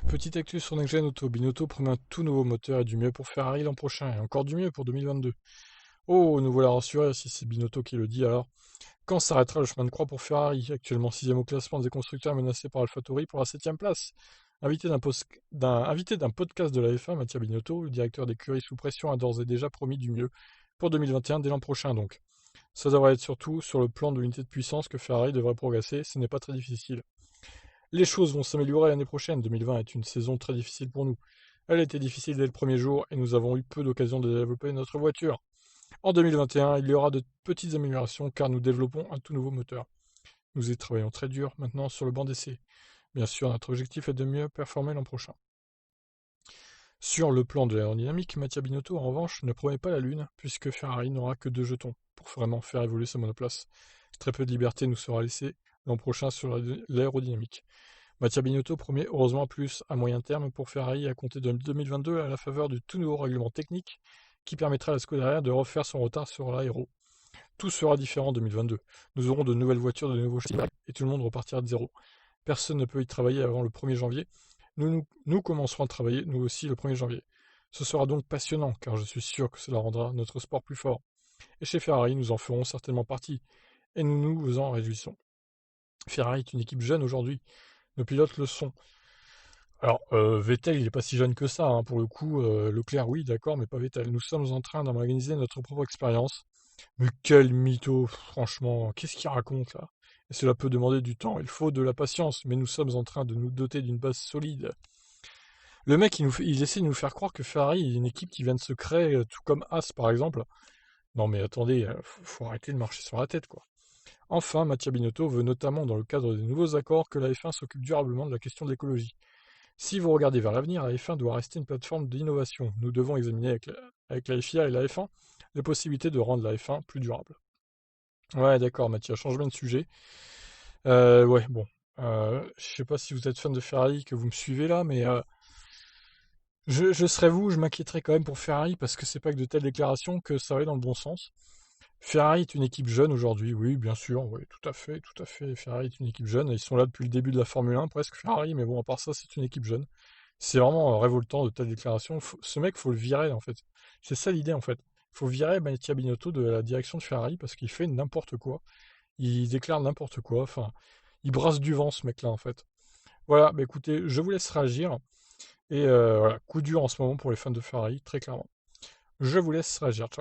Petite actu sur Next Gen Auto. Binotto promet un tout nouveau moteur et du mieux pour Ferrari l'an prochain, et encore du mieux pour 2022. Oh, nous voilà rassurés, si c'est Binotto qui le dit alors. Quand s'arrêtera le chemin de croix pour Ferrari, actuellement 6ème au classement des constructeurs menacé par AlphaTauri pour la 7ème place? Invité d'un podcast de la F1, Mattia Binotto, le directeur d'écurie sous pression, a d'ores et déjà promis du mieux pour 2021 dès l'an prochain donc. Ça devrait être surtout sur le plan de l'unité de puissance que Ferrari devrait progresser, ce n'est pas très difficile. Les choses vont s'améliorer l'année prochaine. 2020 est une saison très difficile pour nous. Elle était difficile dès le premier jour et nous avons eu peu d'occasions de développer notre voiture. En 2021, il y aura de petites améliorations car nous développons un tout nouveau moteur. Nous y travaillons très dur maintenant sur le banc d'essai. Bien sûr, notre objectif est de mieux performer l'an prochain. Sur le plan de l'aérodynamique, Mattia Binotto, en revanche, ne promet pas la lune, puisque Ferrari n'aura que 2 jetons pour vraiment faire évoluer sa monoplace. Très peu de liberté nous sera laissée l'an prochain sur l'aérodynamique. Mattia Binotto promet heureusement plus à moyen terme pour Ferrari à compter de 2022 à la faveur du tout nouveau règlement technique qui permettra à la Scuderia de refaire son retard sur l'aéro. Tout sera différent en 2022. Nous aurons de nouvelles voitures, de nouveaux châssis et tout le monde repartira de zéro. Personne ne peut y travailler avant le 1er janvier. Nous commencerons à travailler, nous aussi, le 1er janvier. Ce sera donc passionnant, car je suis sûr que cela rendra notre sport plus fort. Et chez Ferrari, nous en ferons certainement partie, et nous nous en réjouissons. Ferrari est une équipe jeune aujourd'hui. Nos pilotes le sont. Alors, Vettel, il n'est pas si jeune que ça, hein, pour le coup. Leclerc, oui, d'accord, mais pas Vettel. Nous sommes en train d'organiser notre propre expérience. Mais quel mytho, franchement, qu'est-ce qu'il raconte là? Et cela peut demander du temps, il faut de la patience, mais nous sommes en train de nous doter d'une base solide. Le mec, il essaie de nous faire croire que Ferrari est une équipe qui vient de se créer, tout comme As par exemple. Non mais attendez, faut arrêter de marcher sur la tête, quoi. Enfin, Mattia Binotto veut notamment, dans le cadre des nouveaux accords, que la F1 s'occupe durablement de la question de l'écologie. Si vous regardez vers l'avenir, la F1 doit rester une plateforme d'innovation. Nous devons examiner avec la FIA et la F1 les possibilités de rendre la F1 plus durable. Ouais, d'accord, Mathieu, change bien de sujet. Ouais, bon. Je sais pas si vous êtes fan de Ferrari, que vous me suivez là, mais je serais vous, je m'inquiéterais quand même pour Ferrari parce que c'est pas que de telles déclarations que ça va dans le bon sens. Ferrari est une équipe jeune aujourd'hui, oui, bien sûr, oui, tout à fait, tout à fait. Ferrari est une équipe jeune, ils sont là depuis le début de la Formule 1, presque Ferrari, mais bon, à part ça, c'est une équipe jeune. C'est vraiment révoltant de telles déclarations. Ce mec, faut le virer en fait. C'est ça l'idée en fait. Il faut virer Mattia Binotto de la direction de Ferrari parce qu'il fait n'importe quoi. Il déclare n'importe quoi. Enfin, il brasse du vent ce mec-là en fait. Voilà, bah écoutez, je vous laisse réagir. Et voilà, coup dur en ce moment pour les fans de Ferrari, très clairement. Je vous laisse réagir. Ciao.